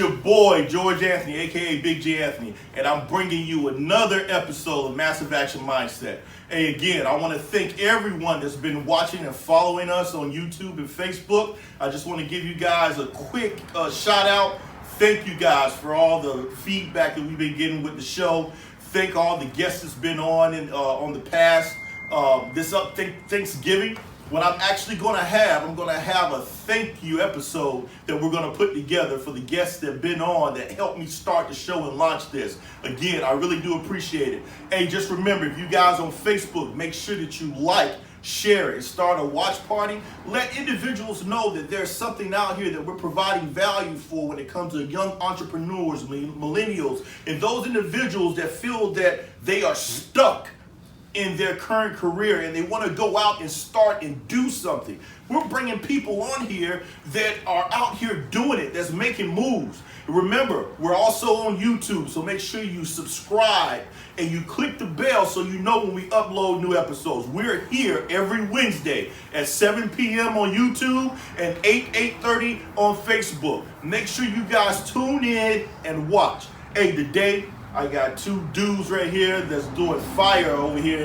your boy, George Anthony, aka Big J Anthony, and I'm bringing you another episode of Massive Action Mindset. And again, I want to thank everyone that's been watching and following us on YouTube and Facebook. I just want to give you guys a quick shout out. Thank you guys for all the feedback that we've been getting with the show. Thank all the guests that's been on the past. Thanksgiving. What I'm actually going to have, I'm going to have a thank you episode that we're going to put together for the guests that have been on that helped me start the show and launch this. Again, I really do appreciate it. Hey, just remember, if you guys on Facebook, make sure that you like, share it, and start a watch party. Let individuals know that there's something out here that we're providing value for when it comes to young entrepreneurs, millennials, and those individuals that feel that they are stuck in their current career and they want to go out and start and do something. We're bringing people on here that are out here doing it, that's making moves. Remember, we're also on YouTube, so make sure you subscribe and you click the bell so you know when we upload new episodes. We're here every Wednesday at 7 p.m. on YouTube and 8:30 on Facebook. Make sure you guys tune in and watch. Hey, today I got two dudes right here that's doing fire over here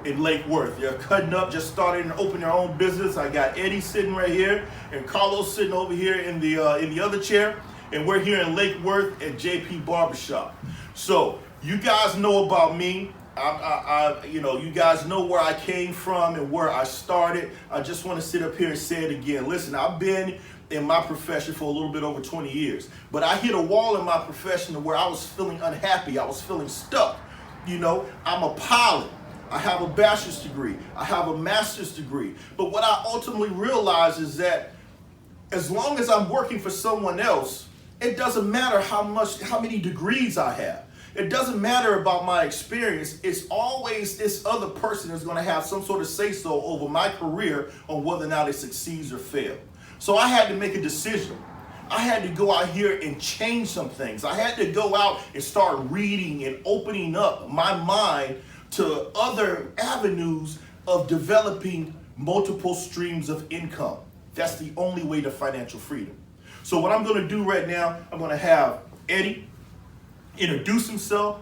in Lake Worth. They're cutting up, just started and opening their own business. I got Eddie sitting right here and Carlos sitting over here in the other chair. And we're here in Lake Worth at JP Barbershop. So you guys know about me. You guys know where I came from and where I started. I just want to sit up here and say it again. Listen, I've been in my profession for a little bit over 20 years. But I hit a wall in my profession where I was feeling unhappy. I was feeling stuck. You know, I'm a pilot. I have a bachelor's degree. I have a master's degree. But what I ultimately realized is that as long as I'm working for someone else, it doesn't matter how many degrees I have. It doesn't matter about my experience. It's always this other person is going to have some sort of say-so over my career on whether or not it succeeds or fails. So I had to make a decision. I had to go out here and change some things. I had to go out and start reading and opening up my mind to other avenues of developing multiple streams of income. That's the only way to financial freedom. So what I'm going to do right now, I'm going to have Eddie introduce himself,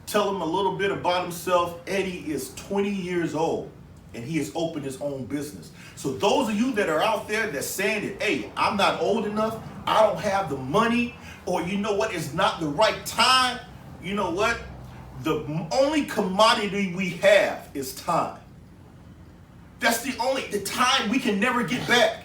tell him a little bit about himself. Eddie is 20 years old and he has opened his own business. So those of you that are out there that's saying that, hey, I'm not old enough, I don't have the money, or you know what, it's not the right time, you know what? The only commodity we have is time. That's the time we can never get back.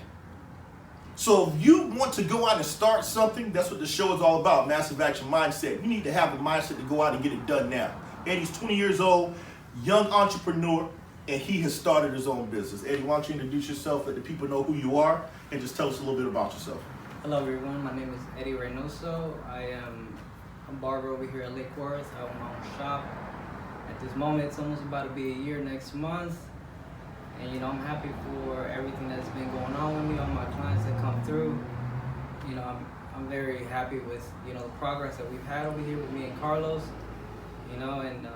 So if you want to go out and start something, that's what the show is all about, Massive Action Mindset. You need to have a mindset to go out and get it done now. Eddie's 20 years old, young entrepreneur, and he has started his own business. Eddie, why don't you introduce yourself, let the people know who you are, and just tell us a little bit about yourself. Hello everyone, my name is Eddie Reynoso. I am a barber over here at Lake Worth. I own my own shop. At this moment, it's almost about to be a year next month. And you know, I'm happy for everything that's been going on with me, all my clients that come through. You know, I'm very happy with, you know, the progress that we've had over here with me and Carlos. You know, and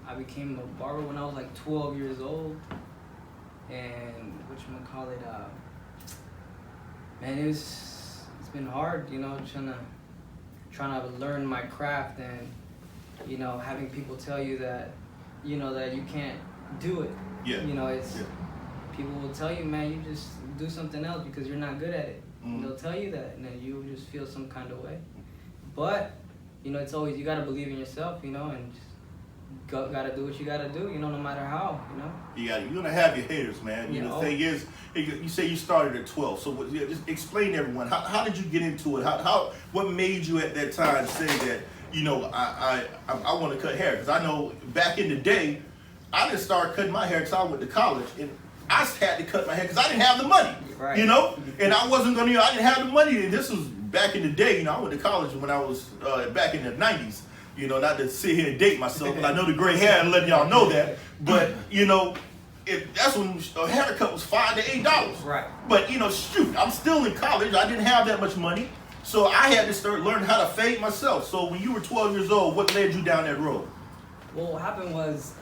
I became a barber when I was like 12 years old. And whatchamacallit, man, it's been hard, you know, trying to learn my craft, and you know, having people tell you that, you know, that you can't do it. Yeah. You know, people will tell you, man, you just do something else because you're not good at it. Mm-hmm. They'll tell you that, and then you just feel some kind of way. But you know, it's always, you gotta believe in yourself, you know, and just gotta do what you gotta do, you know, no matter how, you know. You're gonna have your haters, man. You know, the thing is, you say you started at 12. So just explain to everyone, how did you get into it? What made you at that time say that, you know, I want to cut hair? Because I know back in the day, I didn't start cutting my hair because I went to college, and I had to cut my hair because I didn't have the money, right. You know, and I wasn't gonna, I didn't have the money, and this was back in the day. You know, I went to college when I was back in the 90s. You know, not to sit here and date myself, but I know the gray hair and letting y'all know that. But you know, that's when a haircut was $5 to $8. Right. But you know, shoot, I'm still in college. I didn't have that much money, so I had to start learning how to fade myself. So when you were 12 years old, what led you down that road? Well, what happened was,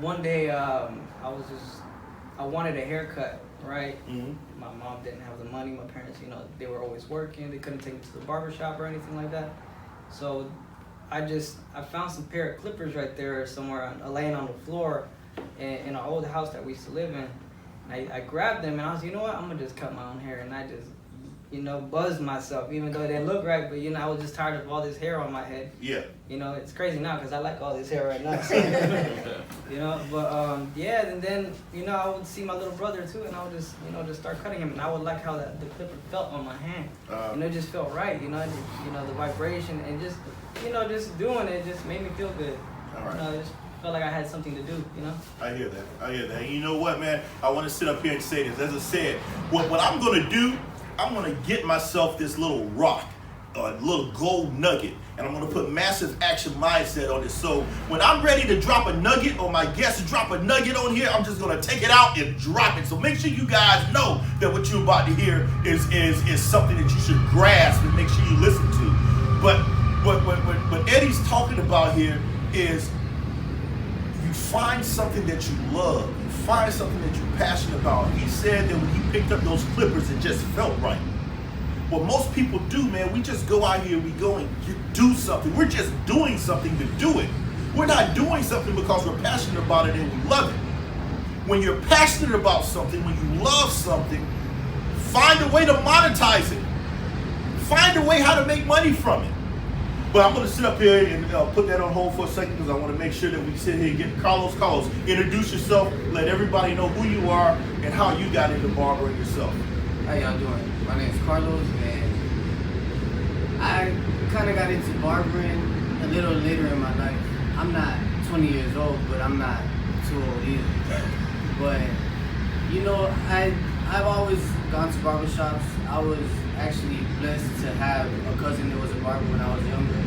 one day I wanted a haircut, right? Mm-hmm. my mom didn't have the money. My parents, they were always working. They couldn't take me to the barbershop or anything like that. So I found some pair of clippers right there somewhere laying on the floor in our old house that we used to live in. And I grabbed them and I was, you know what, I'm gonna just cut my own hair. And I just, buzzed myself, even though it didn't look right, but I was just tired of all this hair on my head. Yeah. It's crazy now because I like all this hair right now. So, yeah, and then, I would see my little brother too, and I would just, just start cutting him, and I would like how the clipper felt on my hand. It just felt right, the vibration, and just, just doing it just made me feel good. All right. It just felt like I had something to do, I hear that. And you know what, man? I want to sit up here and say this. As I said, what I'm going to do, I'm going to get myself this little rock, a little gold nugget, and I'm going to put massive action mindset on it. So when I'm ready to drop a nugget, or my guests drop a nugget on here, I'm just going to take it out and drop it. So make sure you guys know that what you're about to hear is something that you should grasp and make sure you listen to. But what Eddie's talking about here is you find something that you love. You find something that you're passionate about. He said that when he picked up those clippers, it just felt right. What most people do, man, we just go out here, we go and do something. We're just doing something to do it. We're not doing something because we're passionate about it and we love it. When you're passionate about something, when you love something, find a way to monetize it. Find a way how to make money from it. But I'm going to sit up here and put that on hold for a second because I want to make sure that we sit here and get Carlos, introduce yourself, let everybody know who you are and how you got into barbering yourself. How y'all doing? My name is Carlos, and I kind of got into barbering a little later in my life. I'm not 20 years old, but I'm not too old either. But, I've always gone to barbershops. I was actually blessed to have a cousin that was a barber when I was younger,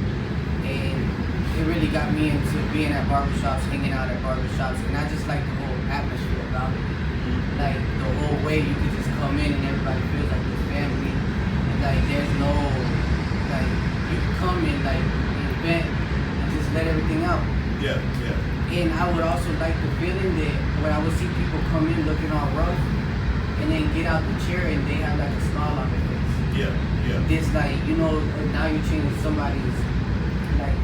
and it really got me into being at barbershops, hanging out at barbershops, and I just like the whole atmosphere about it. Like the whole way you could just come in and everybody feels like your family, and like there's no, like you can come in like an event and just let everything out. Yeah. And I would also like the feeling that when I would see people come in looking all rough, and then get out the chair and they have like a smile on their face. Yeah. This like, now you're changing somebody's like,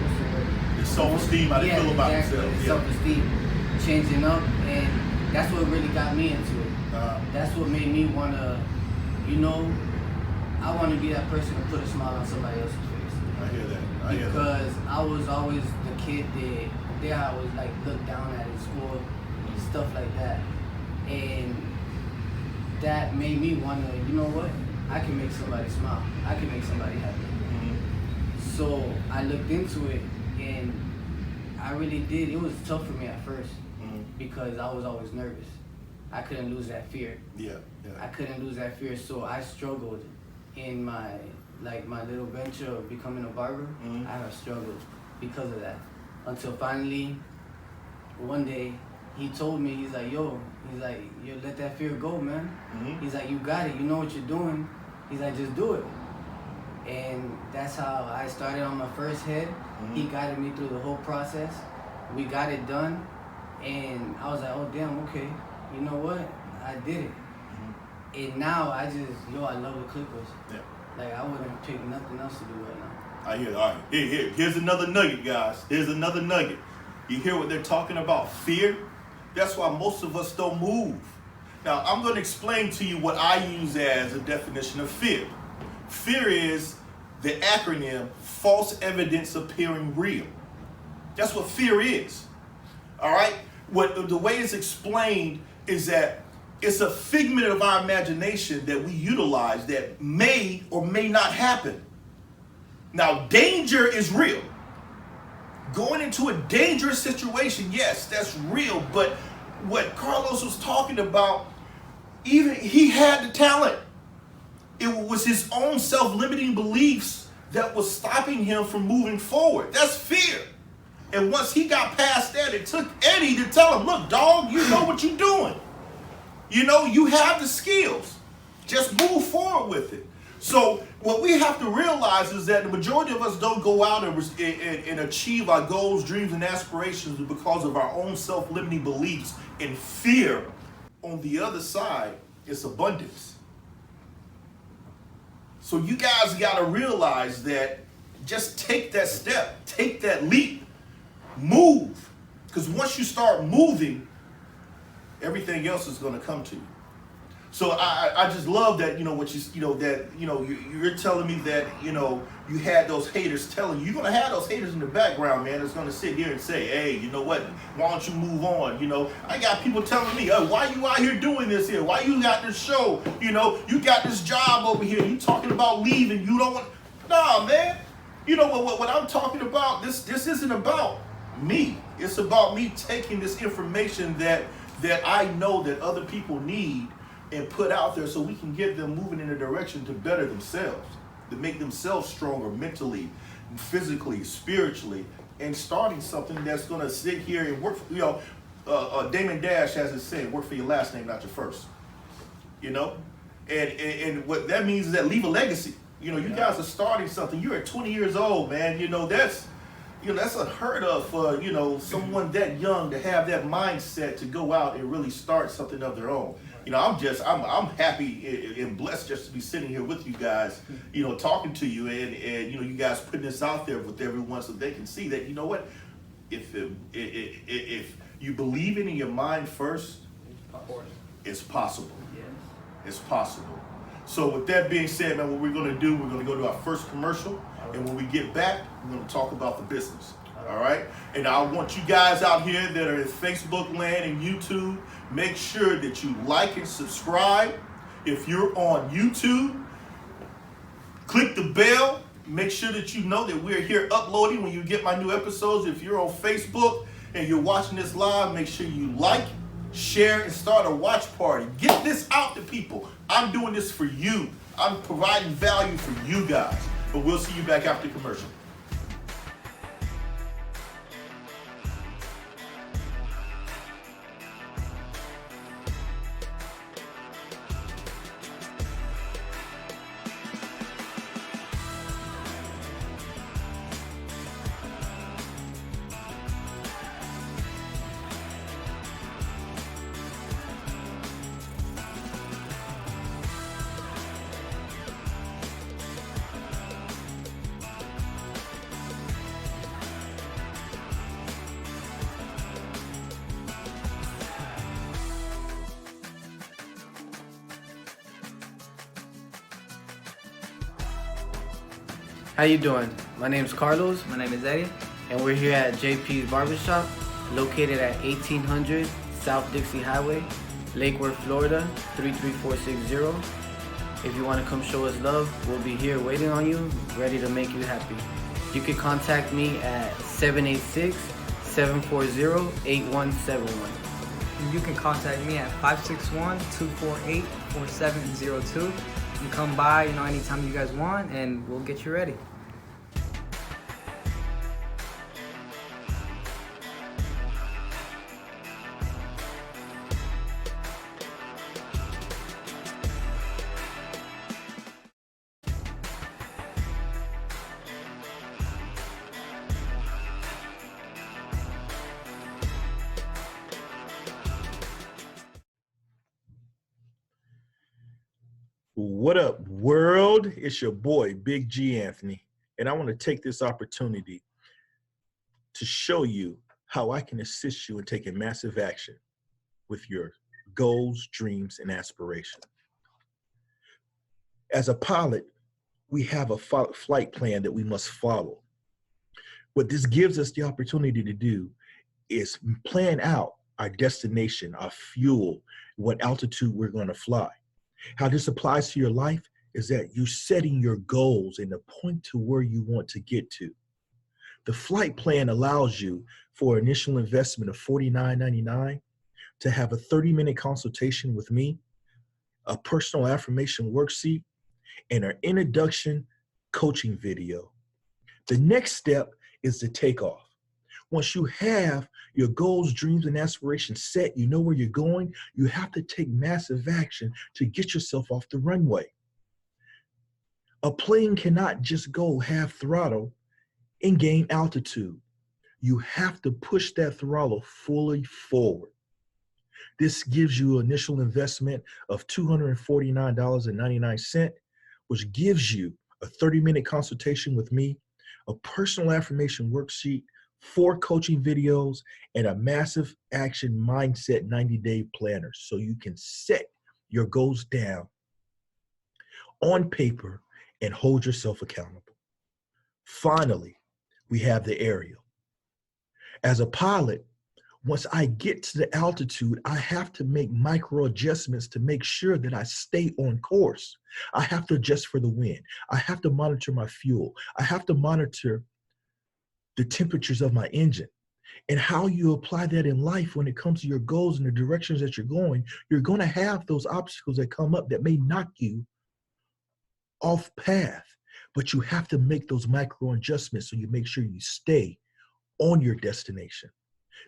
what's the word? The self-esteem, how they feel about themselves. The self-esteem changing up, and that's what really got me into it. That's what made me want to, I want to be that person to put a smile on somebody else's face. I hear that. Because I was always the kid that I was like looked down at in school, stuff like that. And that made me want to, you know what? I can make somebody smile. I can make somebody happy. Mm-hmm. So I looked into it, and I really did. It was tough for me at first because I was always nervous. I couldn't lose that fear. Yeah. I couldn't lose that fear, so I struggled in my little venture of becoming a barber. I have struggled because of that. Until finally, one day, he told me, he's like, yo, let that fear go, man. He's like, you got it, you know what you're doing. He's like, just do it. And that's how I started on my first head. He guided me through the whole process. We got it done. And I was like, oh, damn, okay. You know what? I did it. And now I love the clippers. Yeah. Like, I wouldn't pick nothing else to do right now. I hear that. All right. Here's another nugget, guys. Here's another nugget. You hear what they're talking about? Fear? That's why most of us don't move. Now, I'm going to explain to you what I use as a definition of fear. Fear is the acronym false evidence appearing real. That's what fear is. All right? The way it's explained is that it's a figment of our imagination that we utilize that may or may not happen. Now, danger is real. Going into a dangerous situation, yes, that's real. But what Carlos was talking about, even he had the talent. It was his own self-limiting beliefs that was stopping him from moving forward. That's fear. And once he got past that, it took Eddie to tell him, look, dog, you know what you're doing. You have the skills. Just move forward with it. So what we have to realize is that the majority of us don't go out and achieve our goals, dreams, and aspirations because of our own self-limiting beliefs and fear. On the other side, it's abundance. So you guys got to realize that just take that step, take that leap, move. Because once you start moving, everything else is going to come to you. So I just love that, what you're telling me that, you had those haters telling you. You're going to have those haters in the background, man, that's going to sit here and say, hey, you know what, why don't you move on? I got people telling me, why you out here doing this here? Why you got this show? You got this job over here. You talking about leaving. You don't want, nah, man. What I'm talking about, this isn't about me. It's about me taking this information that I know that other people need and put out there so we can get them moving in a direction to better themselves, to make themselves stronger mentally, physically, spiritually, and starting something that's going to sit here and work for, Damon Dash has it saying, work for your last name, not your first. And what that means is that leave a legacy. You guys are starting something. You're at 20 years old, man. That's unheard of for, someone that young to have that mindset to go out and really start something of their own. I'm happy and blessed just to be sitting here with you guys, talking to you and you guys putting this out there with everyone so they can see that, if you believe it in your mind first, it's possible. Yes. It's possible. So with that being said, man, what we're going to do, we're going to go to our first commercial. And when we get back, we're going to talk about the business. All right? And I want you guys out here that are in Facebook land and YouTube, make sure that you like and subscribe. If you're on YouTube, click the bell. Make sure that you know that we're here uploading when you get my new episodes. If you're on Facebook and you're watching this live, make sure you like, share, and start a watch party. Get this out to people. I'm doing this for you. I'm providing value for you guys. But we'll see you back after commercial. How you doing? My name's Carlos, My name is Eddie. and we're here at JP's Barbershop, located at 1800 South Dixie Highway, Lake Worth, Florida, 33460. If you want to come show us love, we'll be here waiting on you, ready to make you happy. You can contact me at 786-740-8171. And you can contact me at 561-248-4702. You can come by, anytime you guys want, and we'll get you ready. What up, world? It's your boy, Big G Anthony, and I want to take this opportunity to show you how I can assist you in taking massive action with your goals, dreams, and aspirations. As a pilot, we have a flight plan that we must follow. What this gives us the opportunity to do is plan out our destination, our fuel, what altitude we're going to fly. How this applies to your life is that you're setting your goals and the point to where you want to get to. The flight plan allows you for initial investment of $49.99 to have a 30-minute consultation with me, a personal affirmation worksheet, and an introduction coaching video. The next step is the takeoff. Once you have your goals, dreams, and aspirations set, you know where you're going, you have to take massive action to get yourself off the runway. A plane cannot just go half throttle and gain altitude. You have to push that throttle fully forward. This gives you an initial investment of $249.99, which gives you a 30-minute consultation with me, a personal affirmation worksheet, 4 coaching videos, and a massive action mindset 90-day planner so you can set your goals down on paper and hold yourself accountable. Finally, we have the aerial. As a pilot, once I get to the altitude, I have to make micro adjustments to make sure that I stay on course. I have to adjust for the wind. I have to monitor my fuel. I have to monitor the temperatures of my engine. And how you apply that in life when it comes to your goals and the directions that you're going to have those obstacles that come up that may knock you off path. But you have to make those micro adjustments so you make sure you stay on your destination.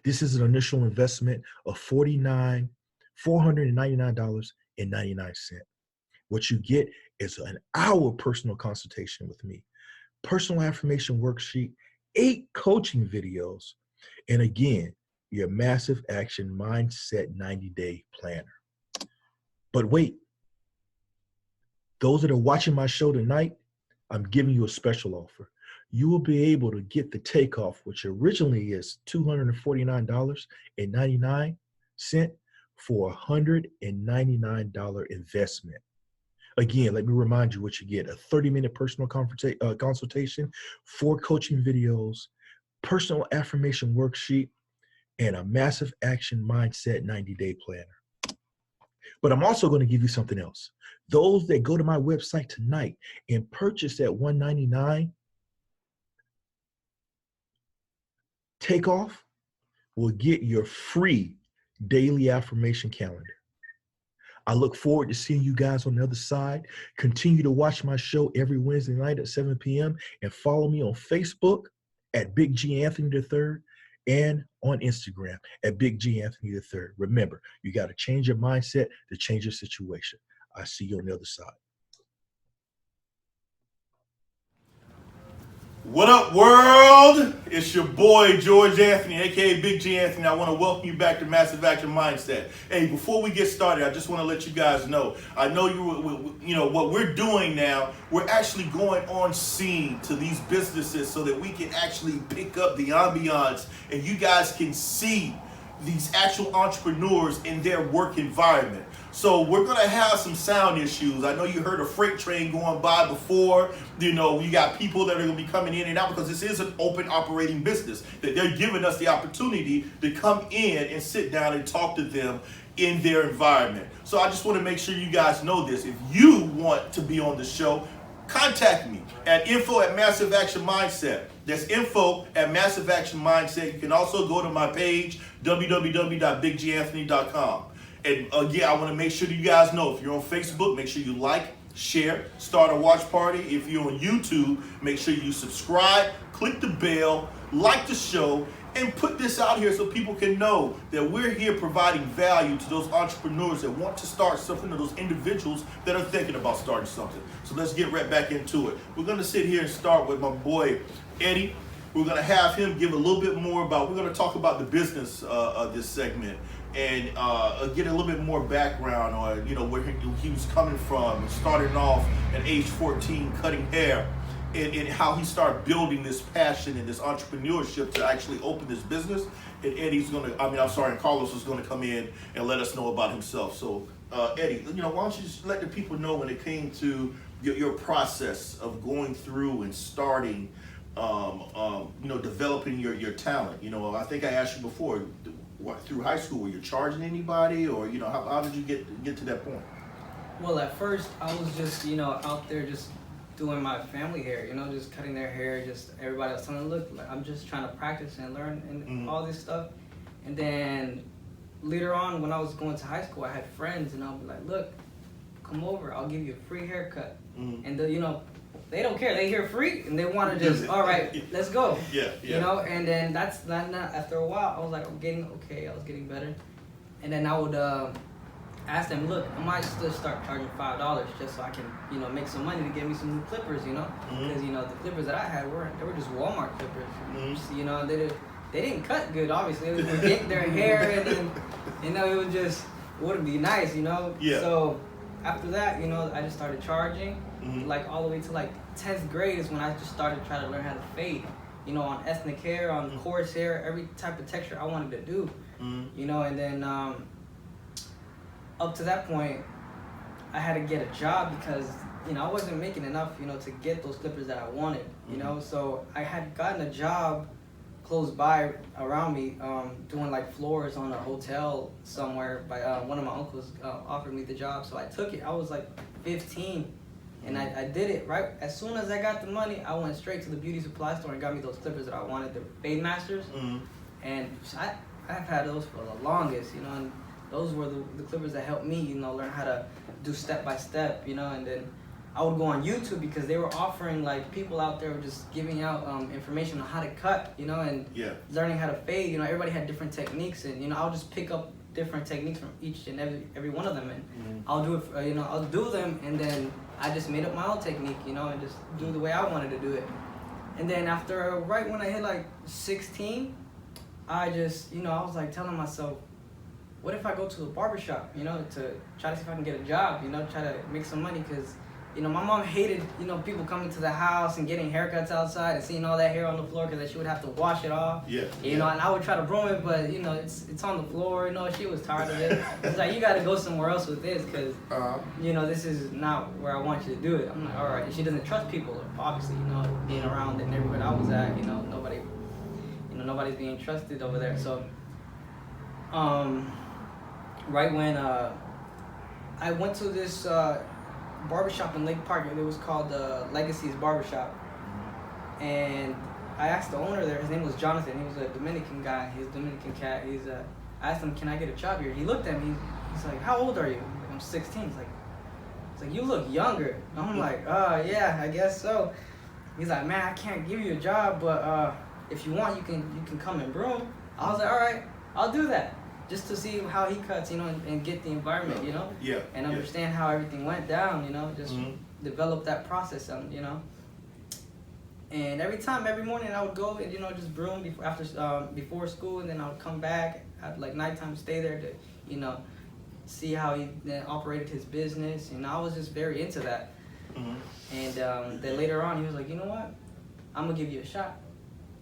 This is an initial investment of $499.99. What you get is an hour personal consultation with me, personal affirmation worksheet, 8 coaching videos, and again, your massive action mindset 90-day planner. But wait, those that are watching my show tonight, I'm giving you a special offer. You will be able to get the takeoff, which originally is $249.99 for a $199 investment. Again, let me remind you what you get: a 30-minute personal consultation, 4 coaching videos, personal affirmation worksheet, and a massive action mindset 90-day planner. But I'm also going to give you something else. Those that go to my website tonight and purchase that $199 takeoff will get your free daily affirmation calendar. I look forward to seeing you guys on the other side. Continue to watch my show every Wednesday night at 7 p.m. and follow me on Facebook at BigGAnthonyIII and on Instagram at BigGAnthonyIII. Remember, you got to change your mindset to change your situation. I see you on the other side. What up, world? It's your boy, George Anthony, aka Big G Anthony. I want to welcome you back to Massive Action Mindset. Hey, before we get started, I just want to let you guys know, I know you know what we're doing now. We're actually going on scene to these businesses so that we can actually pick up the ambiance and you guys can see these actual entrepreneurs in their work environment. So we're going to have some sound issues. I know you heard a freight train going by before. You know, you got people that are going to be coming in and out because this is an open operating business that they're giving us the opportunity to come in and sit down and talk to them in their environment. So I just want to make sure you guys know this. If you want to be on the show, contact me at info@Massive Action Mindset. That's info@Massive Action Mindset. You can also go to my page, www.BigGAnthony.com. And again, I want to make sure that you guys know, if you're on Facebook, make sure you like, share, start a watch party. If you're on YouTube, make sure you subscribe, click the bell, like the show, and put this out here so people can know that we're here providing value to those entrepreneurs that want to start something, or those individuals that are thinking about starting something. So let's get right back into it. We're going to sit here and start with my boy, Eddie. We're going to have him give a little bit more about, we're going to talk about the business of this segment and get a little bit more background on, you know, where he was coming from, starting off at age 14, cutting hair, and how he started building this passion and this entrepreneurship to actually open this business. And and Carlos is going to come in and let us know about himself. So, Eddie, you know, why don't you just let the people know when it came to your process of going through and starting, developing your talent. You know, I think I asked you before, through high school, were you charging anybody, or, you know, how did you get to that point? Well, at first, I was just, out there just doing my family hair, just cutting their hair. Just everybody was telling me, look, like, I'm just trying to practice and learn and all this stuff. And then later on, when I was going to high school, I had friends, and I'll be like, look, come over, I'll give you a free haircut. And they don't care. They hear free and they want to just, all right, let's go. Yeah. And then that's not after a while, I was like, I was getting better. And then I would ask them, look, I might just start charging $5 just so I can, make some money to get me some new clippers, because, the clippers that I had they were just Walmart clippers. they didn't cut good, obviously. They would yank their hair, and then, you know, it wouldn't be nice, you know? Yeah. So after that, you know, I just started charging, Mm-hmm. like all the way to like 10th grade is when I just started trying to learn how to fade, you know, on ethnic hair, on coarse hair, every type of texture I wanted to do, you know, and then up to that point, I had to get a job because, you know, I wasn't making enough, you know, to get those clippers that I wanted, you know, so I had gotten a job close by around me, doing like floors on a hotel somewhere. By one of my uncles offered me the job, so I took it. I was like 15, and I did it. Right as soon as I got the money, I went straight to the beauty supply store and got me those clippers that I wanted, the Fade Masters, and I've had those for the longest, you know, and those were the clippers that helped me, you know, learn how to do step by step, you know, and then I would go on YouTube because they were offering, like, people out there were just giving out information on how to cut, you know, and learning how to fade. You know, everybody had different techniques, and, you know, I'll just pick up different techniques from each and every one of them, and I'll do it, you know, I'll do them, and then I just made up my own technique, you know, and just do the way I wanted to do it. And then after, right when I hit like 16, I just, you know, I was like telling myself, what if I go to a barbershop, you know, to try to see if I can get a job, you know, try to make some money, because, you know, my mom hated, you know, people coming to the house and getting haircuts outside and seeing all that hair on the floor, because then she would have to wash it off. You know, and I would try to broom it, but, you know, it's on the floor, you know, she was tired of it. It's like, you got to go somewhere else with this, because, you know, this is not where I want you to do it. I'm like, all right. And she doesn't trust people, obviously, you know, being around the neighborhood I was at, you know, nobody's being trusted over there. So, right when I went to this barbershop in Lake Park, it was called Legacy's Barbershop, and I asked the owner there, his name was Jonathan, he was a Dominican guy, he's a Dominican cat, I asked him, can I get a job here? He looked at me, he's like, how old are you? I'm 16, he's like, you look younger. I'm like, yeah, I guess so. He's like, man, I can't give you a job, but if you want, you can come and broom. I was like, all right, I'll do that, just to see how he cuts, you know, and get the environment, you know, and understand how everything went down, you know, just develop that process, you know. And every morning I would go and, you know, just broom before school, and then I would come back at like nighttime, stay there to, you know, see how he then operated his business, and I was just very into that. And then later on, he was like, you know what, I'm gonna give you a shot,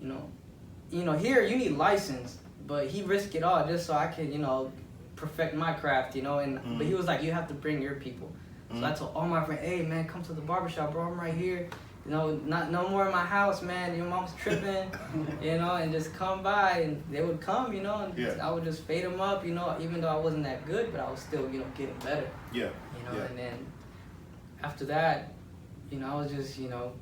you know, here you need license, but he risked it all just so I could, you know, perfect my craft, you know, and but he was like, you have to bring your people. So I told all my friends, hey man, come to the barbershop, bro, I'm right here. You know, no more in my house, man. Your mom's tripping, you know, and just come by, and they would come, you know, and I would just fade them up, you know, even though I wasn't that good, but I was still, you know, getting better. You know, and then after that, you know, I was just, you know,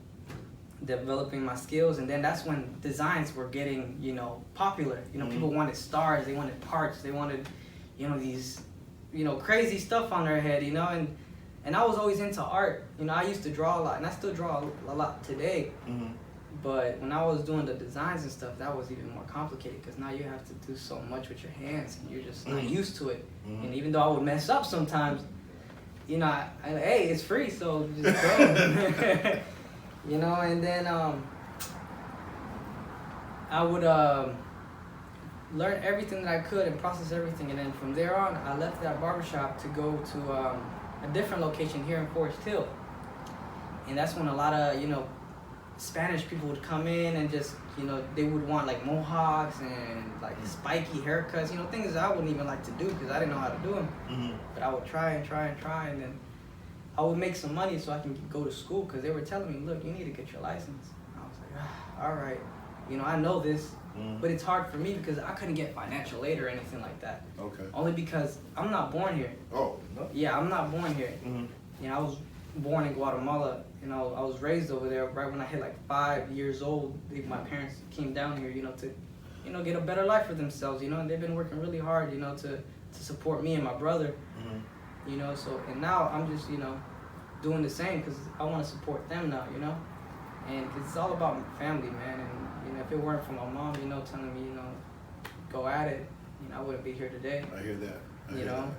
developing my skills, and then that's when designs were getting, you know, popular. You know, people wanted stars, they wanted parts, they wanted, you know, these, you know, crazy stuff on their head, you know, and I was always into art. You know, I used to draw a lot, and I still draw a lot today. But when I was doing the designs and stuff, that was even more complicated, because now you have to do so much with your hands, and you're just not used to it. And even though I would mess up sometimes, you know, hey, it's free, so just go. You know, and then I would learn everything that I could and process everything, and then from there on, I left that barbershop to go to a different location here in Forest Hill. And that's when a lot of, you know, Spanish people would come in and just, you know, they would want like mohawks and like spiky haircuts, you know, things that I wouldn't even like to do because I didn't know how to do them. But I would try, and then I would make some money so I can go to school, because they were telling me, look, you need to get your license. And I was like, all right, you know, I know this, but it's hard for me because I couldn't get financial aid or anything like that. Only because I'm not born here. Oh, no? Yeah, I'm not born here. You know, I was born in Guatemala. You know, I was raised over there. Right when I hit like 5 years old, my parents came down here, you know, to, you know, get a better life for themselves, you know, and they've been working really hard, you know, to support me and my brother. You know, so, and now I'm just, you know, doing the same because I want to support them now, you know, and it's all about family, man. And, you know, if it weren't for my mom, you know, telling me, you know, go at it, you know, I wouldn't be here today. I hear that. You know,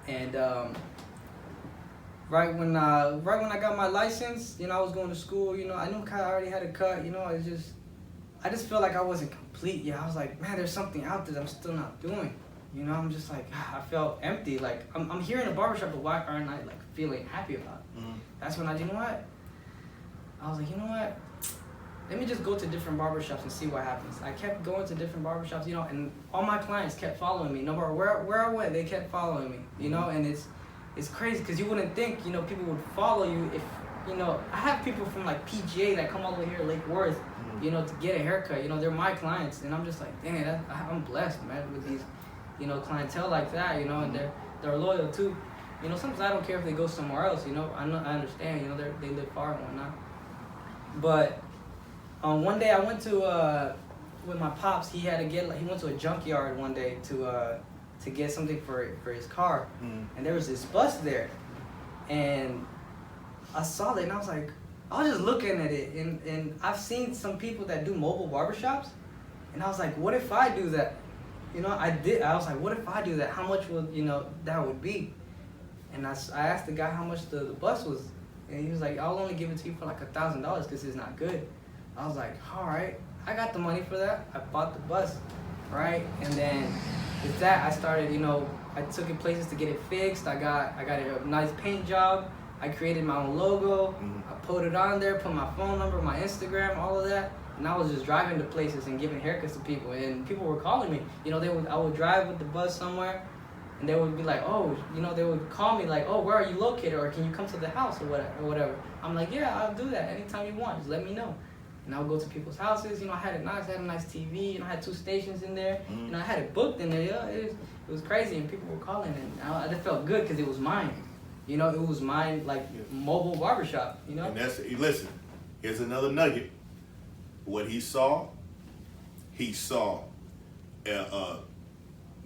and right when I got my license, you know, I was going to school, you know, I knew I already had a cut, you know, I I just felt like I wasn't complete. Yeah, I was like, man, there's something out there that I'm still not doing. You know, I'm just like, I felt empty. Like, I'm here in a barbershop, but why aren't I, like, feeling happy about it? That's when I, you know what? I was like, you know what? Let me just go to different barbershops and see what happens. I kept going to different barbershops, you know, and all my clients kept following me. No matter where I went, they kept following me, you know, and it's crazy because you wouldn't think, you know, people would follow you if, you know, I have people from, like, PGA that come all the way here to Lake Worth, you know, to get a haircut. You know, they're my clients, and I'm just like, dang, I'm blessed, man, with these, you know, clientele like that, you know, and they're loyal too. You know, sometimes I don't care if they go somewhere else, you know, I understand, you know, they live far and whatnot. But one day I went to with my pops. He went to a junkyard one day to get something for his car, and there was this bus there, and I saw that and I was like, I was just looking at it, and I've seen some people that do mobile barbershops, and I was like, what if I do that? You know, I was like, what if I do that? How much would, you know, that would be? And I asked the guy how much the bus was, and he was like, I'll only give it to you for like $1,000 because it's not good. I was like, all right, I got the money for that. I bought the bus, right? And then with that, I started, you know, I took it places to get it fixed. I got a nice paint job. I created my own logo. I put it on there, put my phone number, my Instagram, all of that. And I was just driving to places and giving haircuts to people. And people were calling me. You know, I would drive with the bus somewhere, and they would be like, oh, you know, they would call me like, oh, where are you located? Or can you come to the house or whatever. I'm like, yeah, I'll do that anytime you want. Just let me know. And I would go to people's houses. You know, I had a nice TV. You know, I had 2 stations in there. You know, I had it booked in there. Yeah, it was crazy. And people were calling, and I just felt good because it was mine. You know, it was mine, like mobile barbershop, you know? And listen, here's another nugget. What he saw the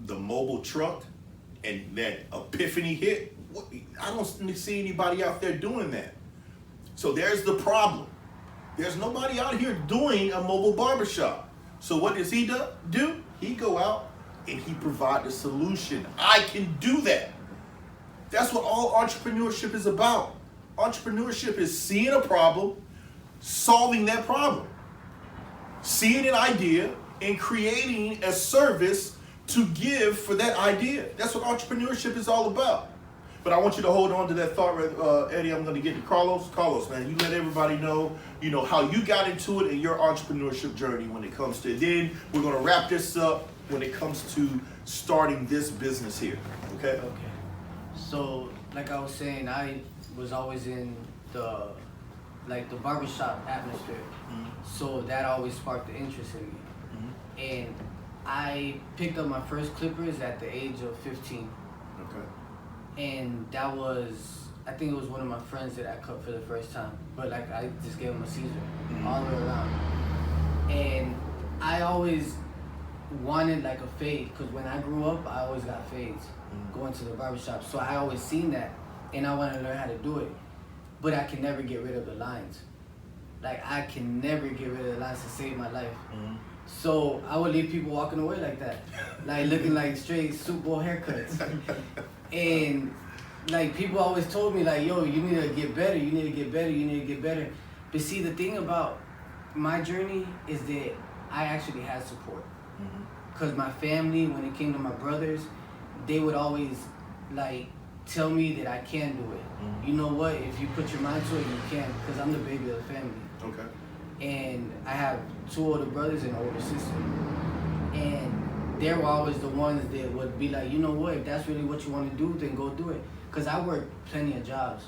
mobile truck, and that epiphany hit. I don't see anybody out there doing that. So there's the problem. There's nobody out here doing a mobile barbershop. So what does he do? He go out and he provide the solution. I can do that. That's what all entrepreneurship is about. Entrepreneurship is seeing a problem, solving that problem, seeing an idea, and creating a service to give for that idea. That's what entrepreneurship is all about. But I want you to hold on to that thought, Eddie. I'm going to get to Carlos. Carlos, man, you let everybody know, you know, how you got into it in your entrepreneurship journey when it comes to it. Then we're going to wrap this up when it comes to starting this business here. Okay? Okay. So, like I was saying, I was always in the barbershop atmosphere. So that always sparked the interest in me. And I picked up my first clippers at the age of 15. Okay. And that was, I think it was one of my friends that I cut for the first time. But like, I just gave him a Caesar all the way around. And I always wanted like a fade, because when I grew up, I always got fades going to the barbershop. So I always seen that, and I wanted to learn how to do it. But I can never get rid of the lines. Like, I can never get rid of the lines to save my life. So I would leave people walking away like that, like looking like straight Super Bowl haircuts. And like, people always told me like, yo, you need to get better, you need to get better, you need to get better. But see, the thing about my journey is that I actually had support. Because my family, when it came to my brothers, they would always like tell me that I can do it. You know what, if you put your mind to it, you can, because I'm the baby of the family. Okay. And I have 2 older brothers and an older sister. And they were always the ones that would be like, you know what, if that's really what you want to do, then go do it. Because I worked plenty of jobs.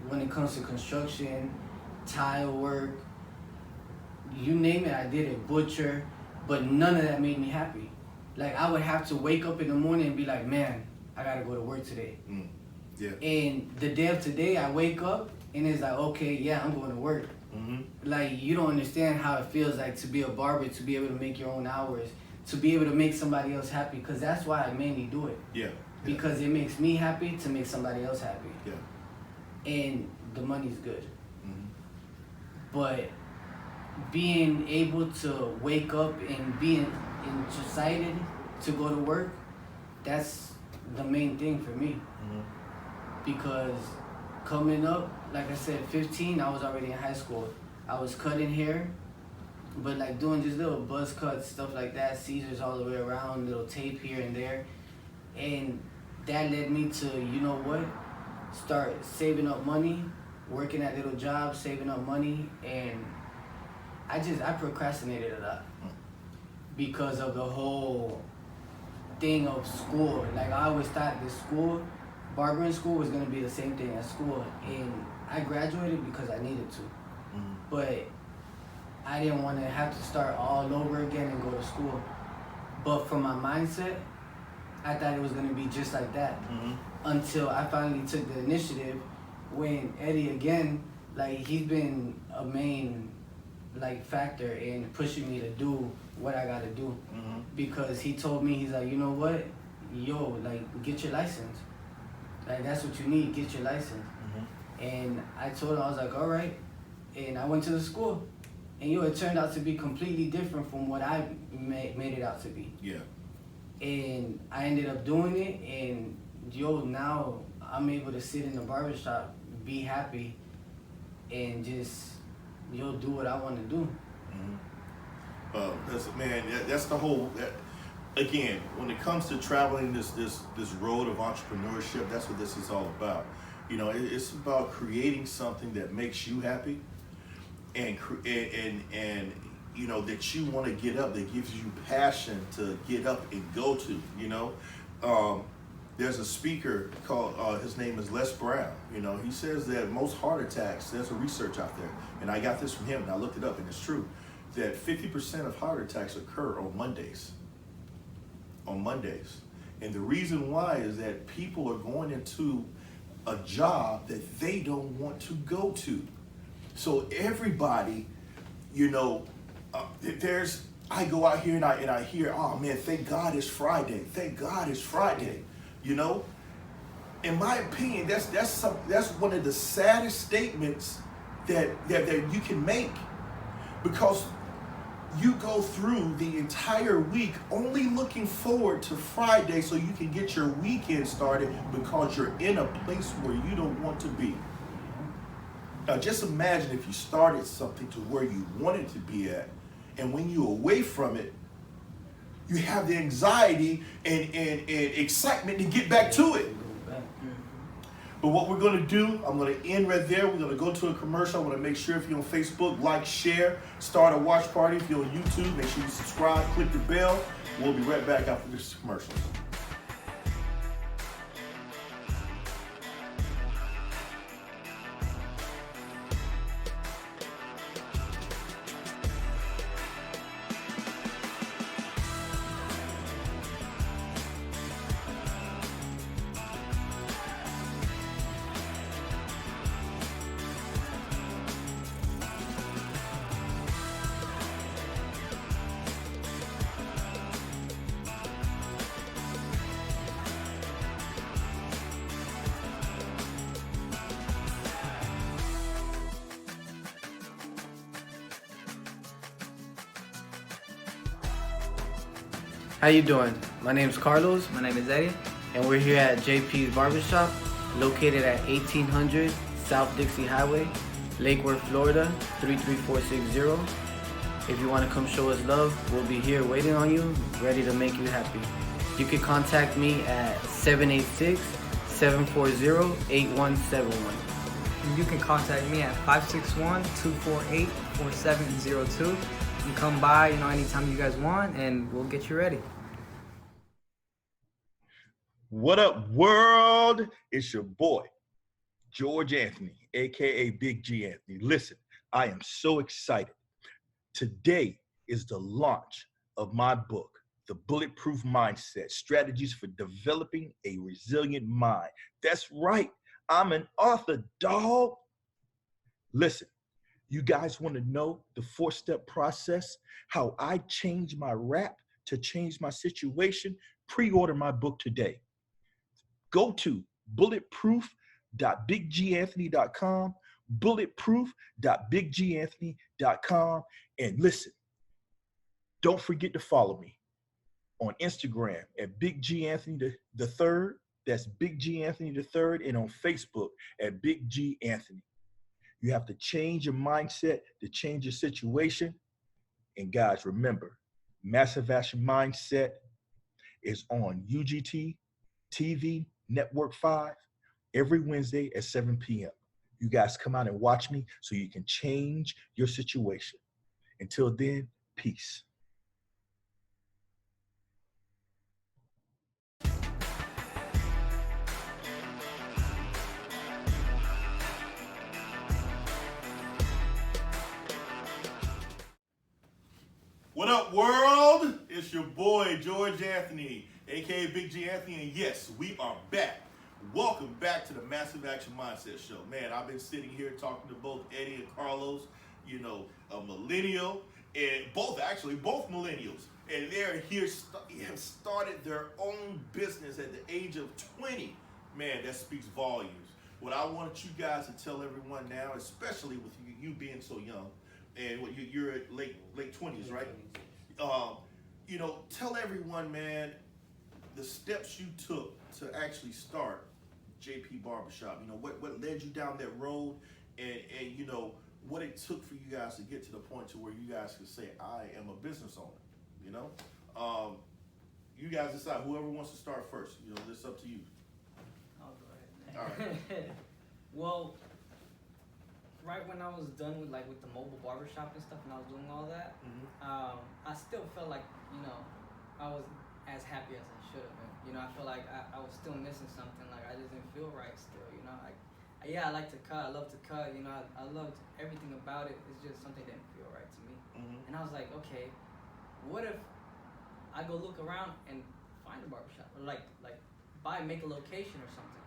When it comes to construction, tile work, you name it, I did it, butcher, but none of that made me happy. Like, I would have to wake up in the morning and be like, man, I gotta go to work today. Yeah. And the day of today, I wake up and it's like, okay, yeah, I'm going to work. Like, you don't understand how it feels like to be a barber, to be able to make your own hours, to be able to make somebody else happy, because that's why I mainly do it. Yeah. Because it makes me happy to make somebody else happy. Yeah. And the money's good. But being able to wake up and being excited to go to work, that's the main thing for me. Because coming up, like I said, 15, I was already in high school. I was cutting hair, But like doing just little buzz cuts, stuff like that, Caesars all the way around, little tape here and there. And that led me to, you know what, start saving up money, working at little jobs, saving up money. And I procrastinated a lot because of the whole thing of school. Like I always thought the school, barbering school was gonna be the same thing as school. And I graduated because I needed to. But I didn't want to have to start all over again and go to school. But for my mindset, I thought it was going to be just like that. Until I finally took the initiative when Eddie, again, like he's been a main like factor in pushing me to do what I got to do. Because he told me, he's like, you know what, yo, like get your license. Like that's what you need, get your license. And I told him, I was like, all right. And I went to the school. And it turned out to be completely different from what I made it out to be. Yeah. And I ended up doing it, and now I'm able to sit in the barbershop, be happy, and just do what I want to do. That's the whole. Again, when it comes to traveling this road of entrepreneurship, that's what this is all about. You know, it's about creating something that makes you happy. And you know that you want to get up, that gives you passion to get up and go to. You know, there's a speaker called his name is Les Brown. You know, he says that most heart attacks. There's a research out there, and I got this from him, and I looked it up, and it's true that 50% of heart attacks occur on Mondays. On Mondays, and the reason why is that people are going into a job that they don't want to go to. So everybody, you know, I go out here and I hear, oh man, thank God it's Friday. Thank God it's Friday. You know, in my opinion, that's one of the saddest statements that you can make, because you go through the entire week only looking forward to Friday so you can get your weekend started, because you're in a place where you don't want to be. Now just imagine if you started something to where you wanted to be at, and when you're away from it, you have the anxiety and excitement to get back to it. But what we're going to do, I'm going to end right there. We're going to go to a commercial. I want to make sure if you're on Facebook, like, share, start a watch party. If you're on YouTube, make sure you subscribe, click the bell. We'll be right back after this commercial. How you doing? My name's Carlos, My name is Eddie. and we're here at JP's Barbershop, located at 1800 South Dixie Highway, Lake Worth, Florida, 33460. If you want to come show us love, we'll be here waiting on you, ready to make you happy. You can contact me at 786-740-8171. You can contact me at 561-248-4702. You can come by, anytime you guys want, and we'll get you ready. What up, world? It's your boy, George Anthony, aka Big G Anthony. Listen, I am so excited. Today is the launch of my book, The Bulletproof Mindset, Strategies for Developing a Resilient Mind. That's right, I'm an author, dog. Listen, you guys want to know the 4-step process, how I changed my rap to change my situation? Pre-order my book today. Go to bulletproof.bigganthony.com, bulletproof.bigganthony.com, and listen, don't forget to follow me on Instagram at BigGAnthonyIII. That's BigGAnthonyIII, and on Facebook at BigGAnthony. You have to change your mindset to change your situation, And guys, remember, Massive Action Mindset is on UGT TV Network 5 every Wednesday at 7 p.m. You guys come out and watch me so you can change your situation. Until then, peace. What up, world? It's your boy, George Anthony, aka Big G Anthony, and yes, we are back. Welcome back to the Massive Action Mindset Show. Man, I've been sitting here talking to both Eddie and Carlos, you know, a millennial, and both millennials, and they're here, have started their own business at the age of 20. Man, that speaks volumes. What I want you guys to tell everyone now, especially with you being so young, and you're at late 20s, right? You know, tell everyone, man, the steps you took to actually start JP Barbershop. You know, what led you down that road, and you know, what it took for you guys to get to the point to where you guys could say, I am a business owner, you know? You guys decide, whoever wants to start first, you know, it's up to you. I'll go ahead. All right. Well, right when I was done with the mobile barbershop and stuff, and I was doing all that, I still felt like, you know, I was as happy as I should have been. You know, I feel like I was still missing something. Like, I just didn't feel right still. You know, I like to cut. I love to cut. You know, I loved everything about it. It's just something that didn't feel right to me. And I was like, okay, what if I go look around and find a barbershop, or make a location or something?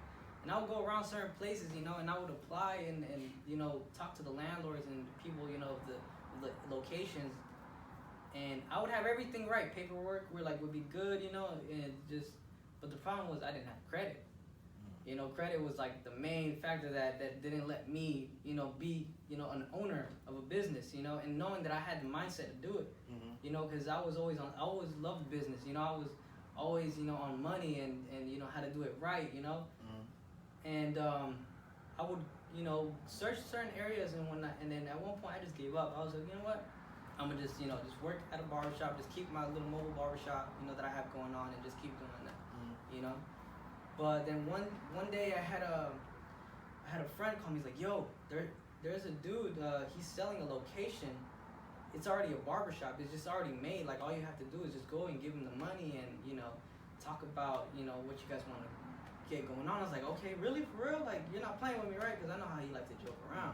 And I would go around certain places, you know, and I would apply and you know, talk to the landlords and the people, you know, the locations, and I would have everything right. Paperwork would be good, you know, but the problem was I didn't have credit. You know, credit was like the main factor that didn't let me, you know, be, you know, an owner of a business, you know, and knowing that I had the mindset to do it, you know, because I always loved business, you know, I was always, you know, on money and you know, how to do it right, you know. And I would, you know, search certain areas and whatnot, and then at one point I just gave up. I was like, you know what, I'm gonna just, you know, just work at a barbershop, just keep my little mobile barbershop, you know, that I have going on, and just keep doing that, you know. But then one day I had a friend call me. He's like, yo, there's a dude, he's selling a location. It's already a barbershop. It's just already made. Like, all you have to do is just go and give him the money and, you know, talk about, you know, what you guys want to get going on. I was like, okay, really, for real? Like, you're not playing with me, right? Because I know how you like to joke around.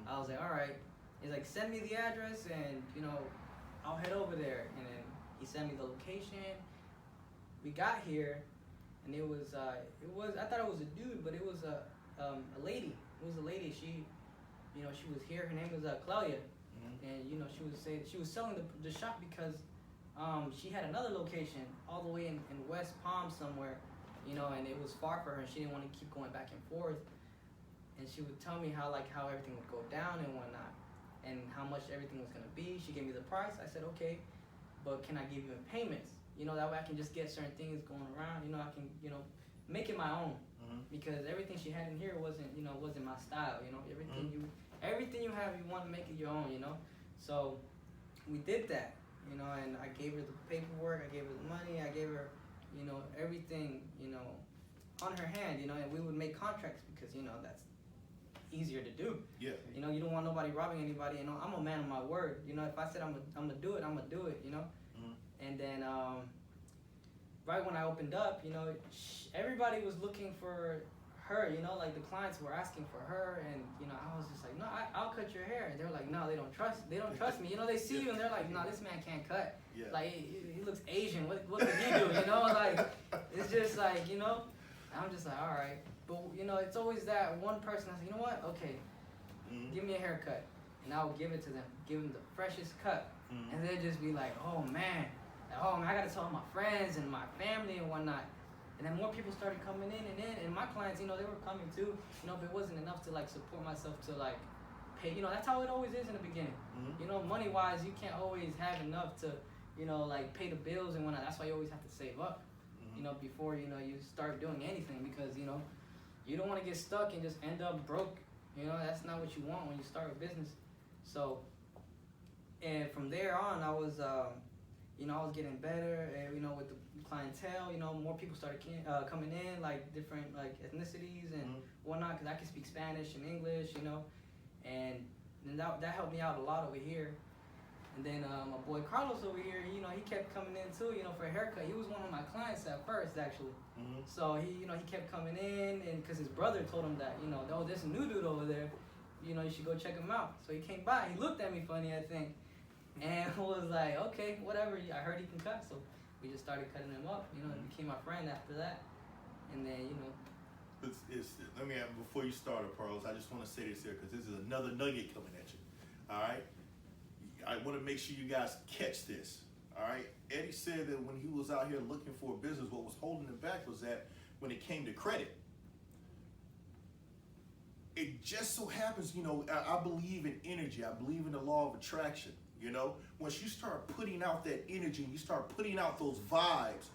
I was like, all right. He's like, send me the address and, you know, I'll head over there. And then he sent me the location. We got here, and it was I thought it was a dude, but it was a lady. It was a lady. She, you know, she was here. Her name was Claudia, and you know, she was selling the shop because she had another location all the way in West Palm somewhere, you know, and it was far for her, and she didn't want to keep going back and forth. And she would tell me how everything would go down and whatnot, and how much everything was gonna be. She gave me the price. I said, okay, but can I give you in payments? You know, that way I can just get certain things going around. You know, I can, you know, make it my own. Because everything she had in here wasn't my style. You know, everything you have, you want to make it your own. You know, so we did that. You know, and I gave her the paperwork. I gave her the money. I gave her, you know, everything. You know, on her hand. You know, and we would make contracts because, you know, that's easier to do. Yeah. You know, you don't want nobody robbing anybody. You know, I'm a man of my word. You know, if I said I'm gonna do it, I'm gonna do it. You know. And then right when I opened up, you know, everybody was looking for her, you know, like the clients were asking for her, and you know, I was just like, no, I'll cut your hair. And they were like, no, they don't trust me. You know, they see you and they're like, no, this man can't cut. Yeah. Like, he looks Asian. What could he do? You know, like, it's just like, you know, I'm just like, all right. But you know, it's always that one person. I said, you know what? Okay, give me a haircut, and I will give it to them. Give them the freshest cut, and they'd just be like, oh man, I gotta tell my friends and my family and whatnot. And then more people started coming in, and my clients, you know, they were coming too. You know, if it wasn't enough to like support myself to like pay, you know, that's how it always is in the beginning. You know, money wise, you can't always have enough to, you know, like pay the bills and whatnot. That's why you always have to save up, you know, before, you know, you start doing anything, because, you know, you don't want to get stuck and just end up broke. You know, that's not what you want when you start a business. So And from there on, I was, you know, I was getting better, and, you know, with the clientele, you know, more people started coming in, like different like ethnicities and whatnot, because I can speak Spanish and English, you know, and that helped me out a lot over here. And then my boy Carlos over here, you know, he kept coming in too, you know, for a haircut. He was one of my clients at first, actually. So he, you know, he kept coming in, and because his brother told him that, you know, oh, there's a new dude over there, you know, you should go check him out. So he came by. He looked at me funny, I think, and was like, okay, whatever. I heard he can cut, so we just started cutting him up. You know, and became my friend after that. And then, you know. Let me before you start, Carlos, I just want to say this here because this is another nugget coming at you. All right. I want to make sure you guys catch this. All right. Eddie said that when he was out here looking for a business, what was holding him back was that when it came to credit. It just so happens, you know, I believe in energy. I believe in the law of attraction. You know, once you start putting out that energy, you start putting out those vibes,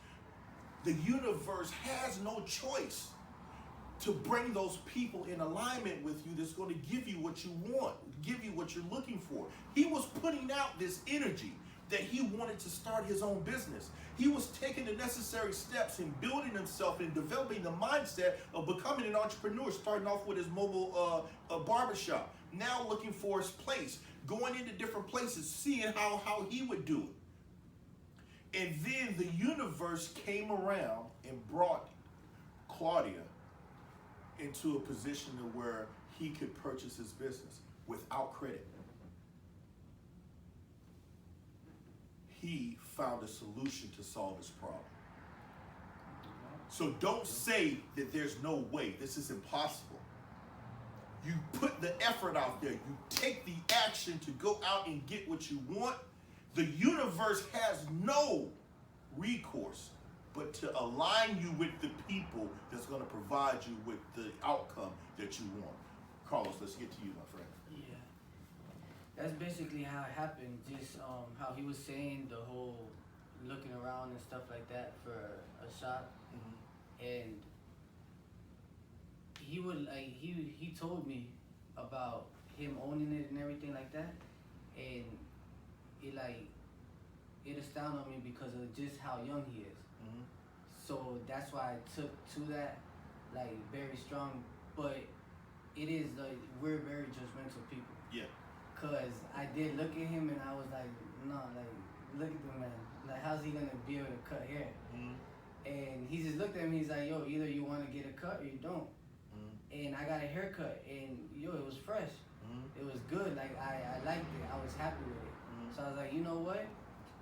the universe has no choice to bring those people in alignment with you that's going to give you what you want, give you what you're looking for. He was putting out this energy that he wanted to start his own business. He was taking the necessary steps in building himself and developing the mindset of becoming an entrepreneur, starting off with his mobile barbershop, now looking for his place, going into different places, seeing how he would do it. And then the universe came around and brought Claudia into a position to where he could purchase his business without credit. He found a solution to solve his problem. So don't say that there's no way, this is impossible. You put the effort out there, you take the action to go out and get what you want. The universe has no recourse but to align you with the people that's going to provide you with the outcome that you want. Carlos, let's get to you, my friend. Yeah. That's basically how it happened. Just how he was saying the whole looking around and stuff like that for a shop. And he would like he told me about him owning it and everything like that, and it astounded me because of just how young he is. So that's why I took to that like very strong. But it is like we're very judgmental people. Yeah. Cause I did look at him and I was like, no, like look at the man. Like how's he gonna be able to cut hair? And he just looked at me. He's like, yo, either you want to get a cut or you don't. And I got a haircut, and yo, it was fresh. It was good. Like I liked it. I was happy with it. So I was like, you know what?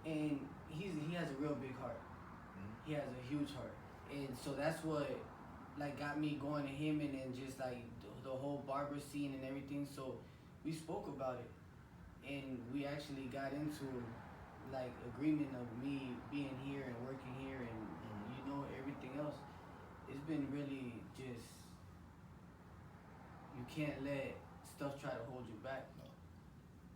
And he has a real big heart. He has a huge heart, and so that's what like got me going to him, and then just like the whole barber scene and everything. So we spoke about it, and we actually got into like agreement of me being here and working here, and you know everything else. It's been really just you can't let stuff try to hold you back,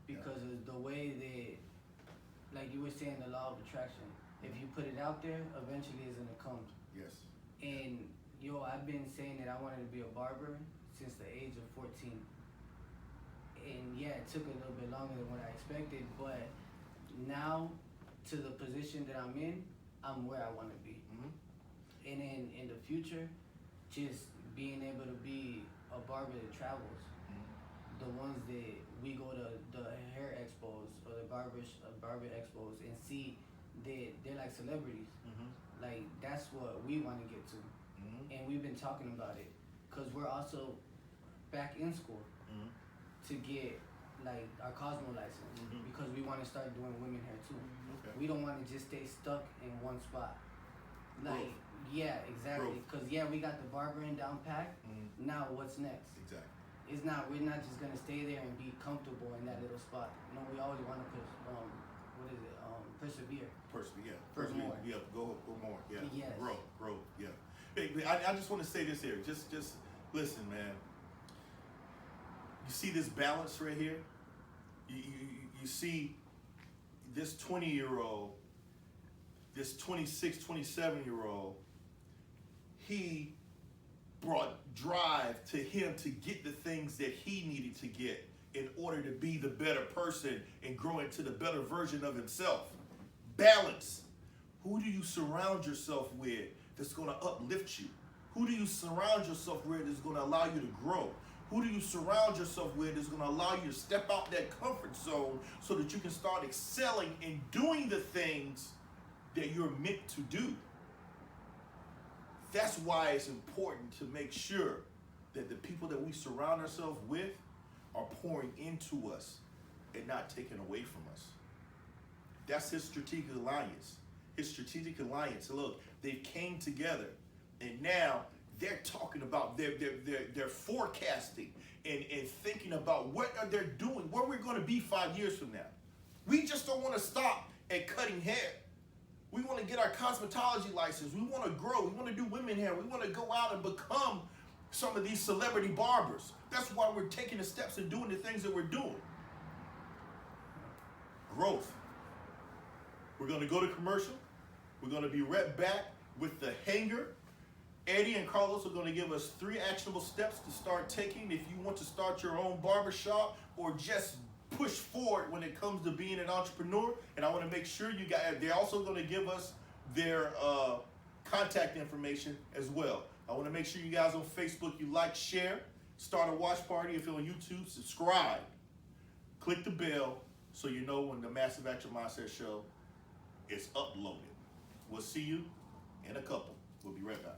because of the way that, like you were saying, the law of attraction. If you put it out there, eventually it's gonna come. Yes. And yo, I've been saying that I wanted to be a barber since the age of 14. And yeah, it took a little bit longer than what I expected, but now to the position that I'm in, I'm where I want to be. And then in the future, just being able to be a barber that travels. The ones that we go to the hair expos or the barber expos and see that they're like celebrities. Like that's what we want to get to. And we've been talking about it because we're also back in school to get like our Cosmo license because we want to start doing women hair too. We don't want to just stay stuck in one spot. Like yeah, exactly. Because yeah, we got the barbering down pat. Now what's next? Exactly. It's not. We're not just gonna stay there and be comfortable in that little spot. No, we always want to persevere. Persevere. For more. Yeah. Go more. Yeah. Yes. Grow. Yeah. Hey, I just want to say this here. Just listen, man. You see this balance right here? You see this 20-year-old, this 26, 27-year-old, he brought drive to him to get the things that he needed to get in order to be the better person and grow into the better version of himself. Balance. Who do you surround yourself with that's going to uplift you? Who do you surround yourself with that's going to allow you to grow? Who do you surround yourself with that's going to allow you to step out that comfort zone so that you can start excelling and doing the things that you're meant to do? That's why it's important to make sure that the people that we surround ourselves with are pouring into us and not taking away from us. That's his strategic alliance. His strategic alliance. Look, they came together, and now they're talking about they're forecasting and thinking about what are they doing, where we're going to be 5 years from now. We just don't want to stop at cutting hair. We want to get our cosmetology license. We want to grow. We want to do women hair. We want to go out and become some of these celebrity barbers. That's why we're taking the steps and doing the things that we're doing. Growth. We're going to go to commercial. We're going to be right back with the hanger. Eddie and Carlos are going to give us 3 actionable steps to start taking if you want to start your own barbershop or just push forward when it comes to being an entrepreneur. And I want to make sure you guys, they're also going to give us their contact information as well. I want to make sure you guys on Facebook, you like, share, start a watch party. If you're on YouTube, subscribe. Click the bell so you know when the Massive Action Mindset Show is uploaded. We'll see you in a couple. We'll be right back.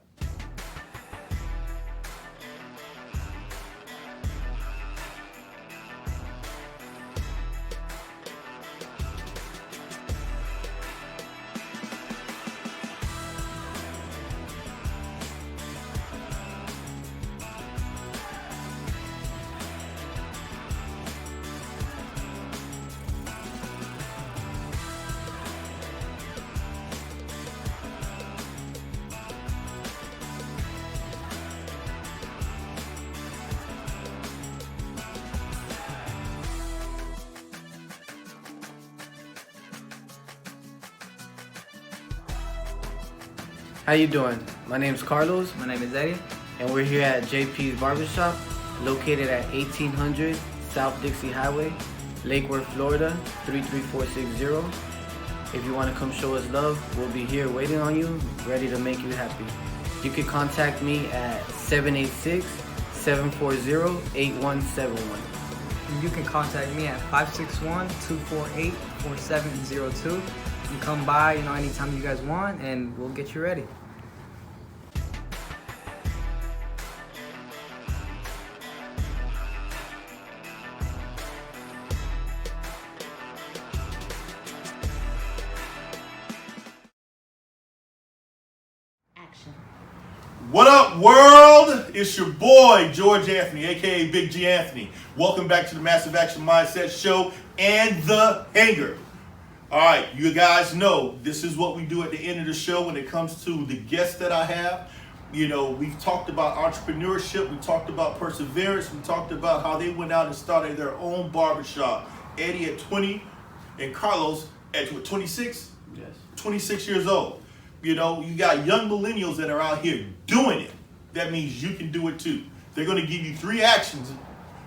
How you doing? My name's Carlos, My name is Eddie. and we're here at JP's Barbershop, located at 1800 South Dixie Highway, Lake Worth, Florida, 33460. If you want to come show us love, we'll be here waiting on you, ready to make you happy. You can contact me at 786-740-8171. You can contact me at 561-248-4702. You come by, anytime you guys want, and we'll get you ready. Action. What up, world? It's your boy, George Anthony, aka Big G Anthony. Welcome back to the Massive Action Mindset Show and the Hanger. All right, you guys know this is what we do at the end of the show when it comes to the guests that I have. We've talked about entrepreneurship, we talked about perseverance, we talked about how they went out and started their own barbershop. Eddie at 20 and Carlos at 26? Yes. 26 years old. You got young millennials that are out here doing it. That means you can do it too. They're going to give you 3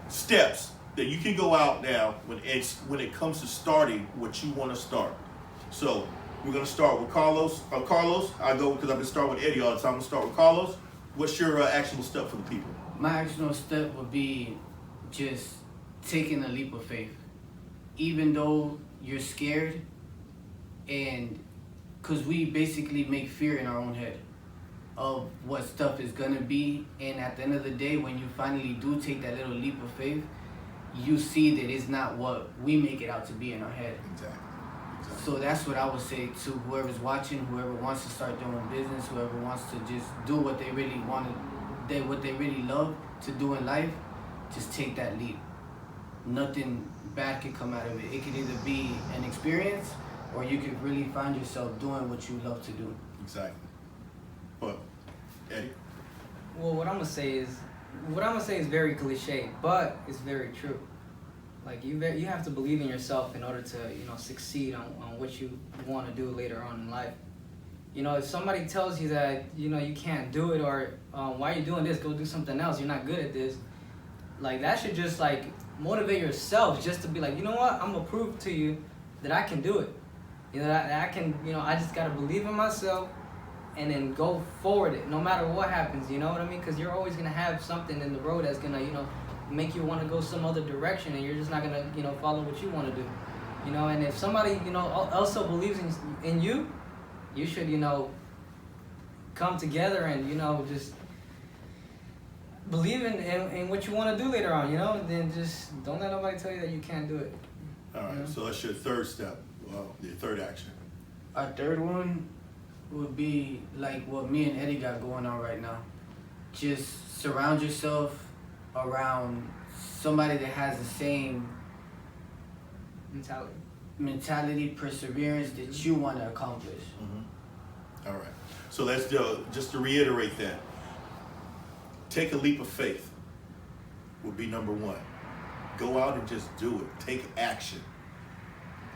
steps that you can go out now when it comes to starting what you want to start. So we're going to start with Carlos. Carlos, I go because I've been starting with Eddie all the time. I'm going to start with Carlos. What's your actionable step for the people? My actionable step would be just taking a leap of faith. Even though you're scared, and because we basically make fear in our own head of what stuff is going to be, and at the end of the day, when you finally do take that little leap of faith, you see that it's not what we make it out to be in our head. Exactly. So that's what I would say to whoever's watching, whoever wants to start their own business, whoever wants to just do what they really want to, what they really love to do in life, just take that leap. Nothing bad can come out of it. It can either be an experience, or you could really find yourself doing what you love to do. Exactly. But Eddie? Well, what I'm gonna say is very cliche, but it's very true. Like you have to believe in yourself in order to succeed on what you want to do later on in life. If somebody tells you that you can't do it, or why are you doing this? Go do something else. You're not good at this. Like that should just motivate yourself just to be like, you know what, I'm gonna prove to you that I can do it. You know, that I can, you know, I just gotta believe in myself and then go forward it, no matter what happens, you know what I mean? Because you're always gonna have something in the road that's gonna, you know, make you wanna go some other direction, and you're just not gonna, you know, follow what you wanna do. You know, and if somebody, you know, also believes in you, you should, you know, come together and, you know, just believe in what you want to do later on, you know, and then just don't let nobody tell you that you can't do it. All right, You know? so that's your third step, your third action. Our third one would be like what me and Eddie got going on right now. Just surround yourself around somebody that has the same mentality, perseverance that you want to accomplish. All right, so let's do, just to reiterate that, take a leap of faith would be number one. Go out and just do it. Take action.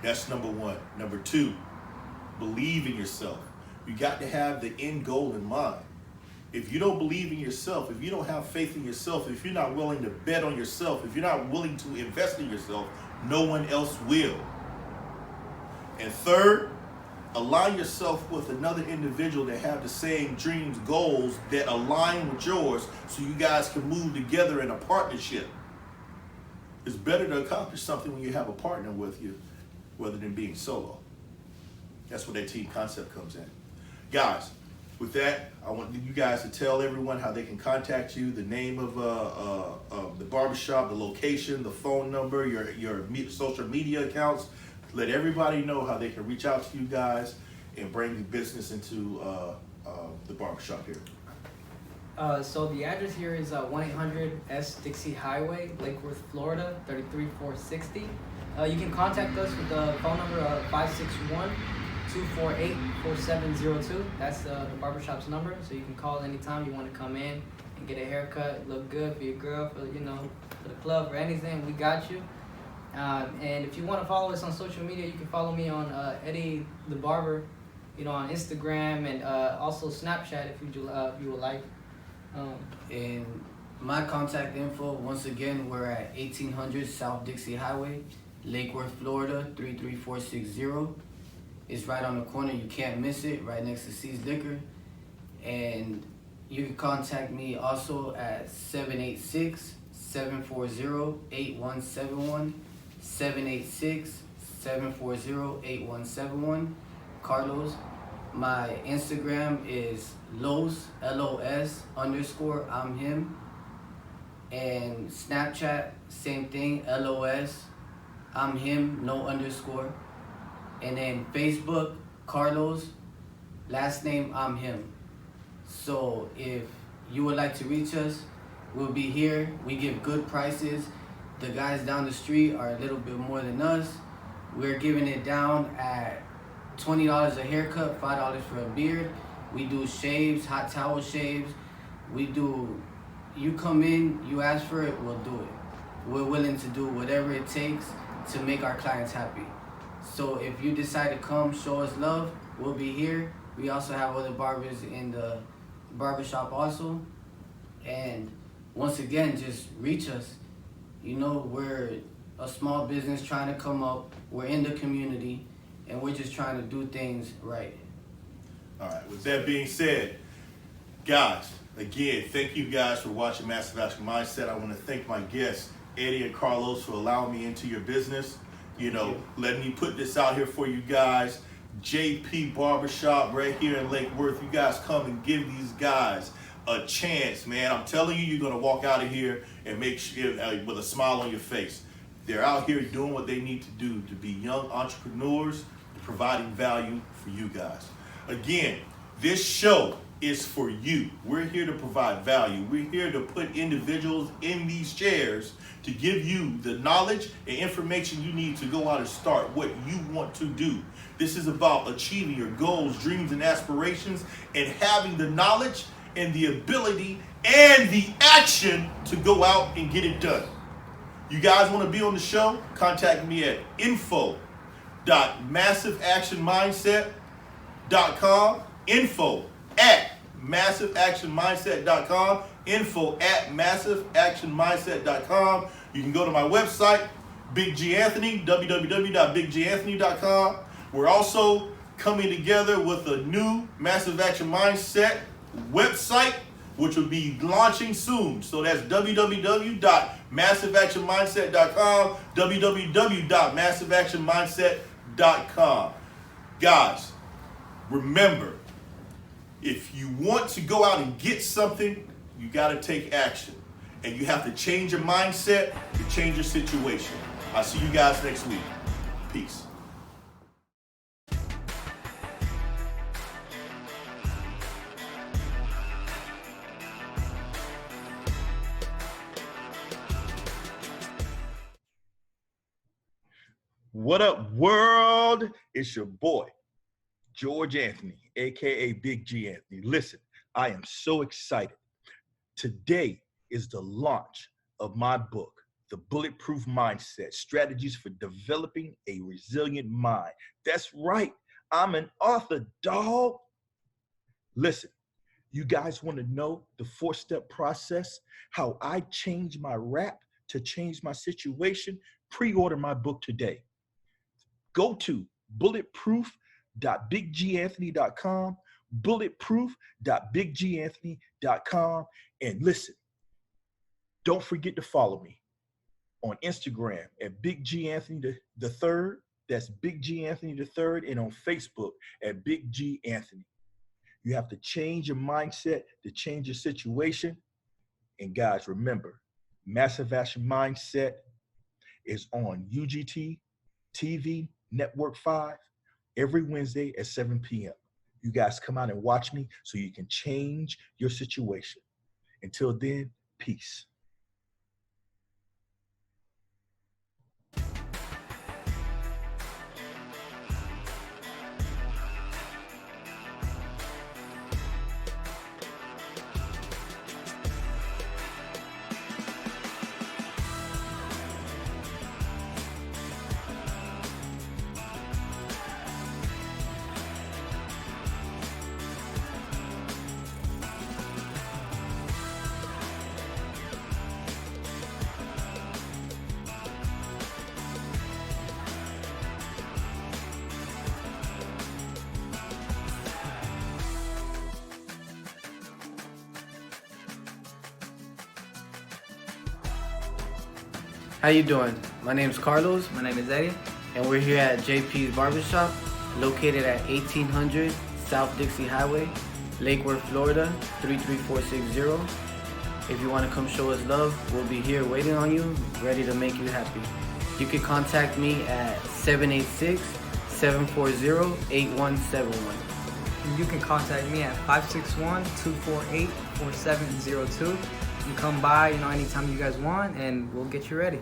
That's number one. Number two, believe in yourself. You got to have the end goal in mind. If you don't believe in yourself, if you don't have faith in yourself, if you're not willing to bet on yourself, if you're not willing to invest in yourself, no one else will. And third, align yourself with another individual that have the same dreams, goals that align with yours, so you guys can move together in a partnership. It's better to accomplish something when you have a partner with you rather than being solo. That's where that team concept comes in. Guys, with that, I want you guys to tell everyone how they can contact you, the name of the barbershop, the location, the phone number, your social media accounts. Let everybody know how they can reach out to you guys and bring the business into the barbershop here. So the address here is 1-800 S Dixie Highway, Lake Worth, Florida, 33460. You can contact us with the phone number of 561-248-4702. That's the barbershop's number, so you can call anytime you want to come in and get a haircut, look good for your girl, for, you know, for the club or anything. We got you. And if you want to follow us on social media, you can follow me on Eddie the Barber, you know, on Instagram, and also Snapchat if you would like. And my contact info, once again, we're at 1800 South Dixie Highway, Lake Worth, Florida, 33460. It's right on the corner. You can't miss it, right next to C's Liquor. And you can contact me also at 786-740-8171. 786-740-8171. Carlos. My Instagram is Los, L-O-S _ I'm him. And Snapchat, same thing, LOS, I'm him, no underscore. And then Facebook, Carlos, last name, I'm him. So if you would like to reach us, we'll be here. We give good prices. The guys down the street are a little bit more than us. We're giving it down at $20 a haircut, $5 for a beard. We do shaves, hot towel shaves. We do, you come in, you ask for it, we'll do it. We're willing to do whatever it takes to make our clients happy. So if you decide to come, show us love, we'll be here. We also have other barbers in the barbershop also. And once again, just reach us. You know, we're a small business trying to come up. We're in the community, and we're just trying to do things right. All right, with that being said, guys, again, thank you guys for watching Massive Action Mindset. I want to thank my guests, Eddie and Carlos, for allowing me into your business. You know, letting me put this out here for you guys. JP Barbershop right here in Lake Worth. You guys come and give these guys a chance, man. I'm telling you, you're going to walk out of here and make sure with a smile on your face. They're out here doing what they need to do to be young entrepreneurs, providing value for you guys. Again, this show is for you. We're here to provide value. We're here to put individuals in these chairs to give you the knowledge and information you need to go out and start what you want to do. This is about achieving your goals, dreams, and aspirations, and having the knowledge and the ability and the action to go out and get it done. You guys want to be on the show? Contact me at info.massiveactionmindset.com. info@massiveactionmindset.com. info@massiveactionmindset.com. You can go to my website, BigGAnthony, www.BigGAnthony.com. We're also coming together with a new Massive Action Mindset website, which will be launching soon. So that's www.massiveactionmindset.com, www.massiveactionmindset.com. Guys, remember, if you want to go out and get something, you got to take action. And you have to change your mindset to change your situation. I'll see you guys next week. Peace. What up, world? It's your boy, George Anthony, aka Big G Anthony. Listen, I am so excited. Today is the launch of my book, The Bulletproof Mindset, Strategies for Developing a Resilient Mind. That's right, I'm an author, dog. Listen, you guys want to know the 4-step process, how I changed my rap to change my situation? Pre-order my book today. Go to bulletproof.bigganthony.com, bulletproof.bigganthony.com, and listen, don't forget to follow me on Instagram at BigGAnthonyIII. That's BigGAnthonyIII, and on Facebook at BigGAnthony. You have to change your mindset to change your situation. And guys, remember, Massive Action Mindset is on UGT TV Network 5 every Wednesday at 7 p.m. You guys come out and watch me so you can change your situation. Until then, peace. How you doing? My name's Carlos, My name is Eddie. and we're here at JP's Barbershop, located at 1800 South Dixie Highway, Lake Worth, Florida, 33460. If you want to come show us love, we'll be here waiting on you, ready to make you happy. You can contact me at 786-740-8171. You can contact me at 561-248-4702. You can come by, anytime you guys want, and we'll get you ready.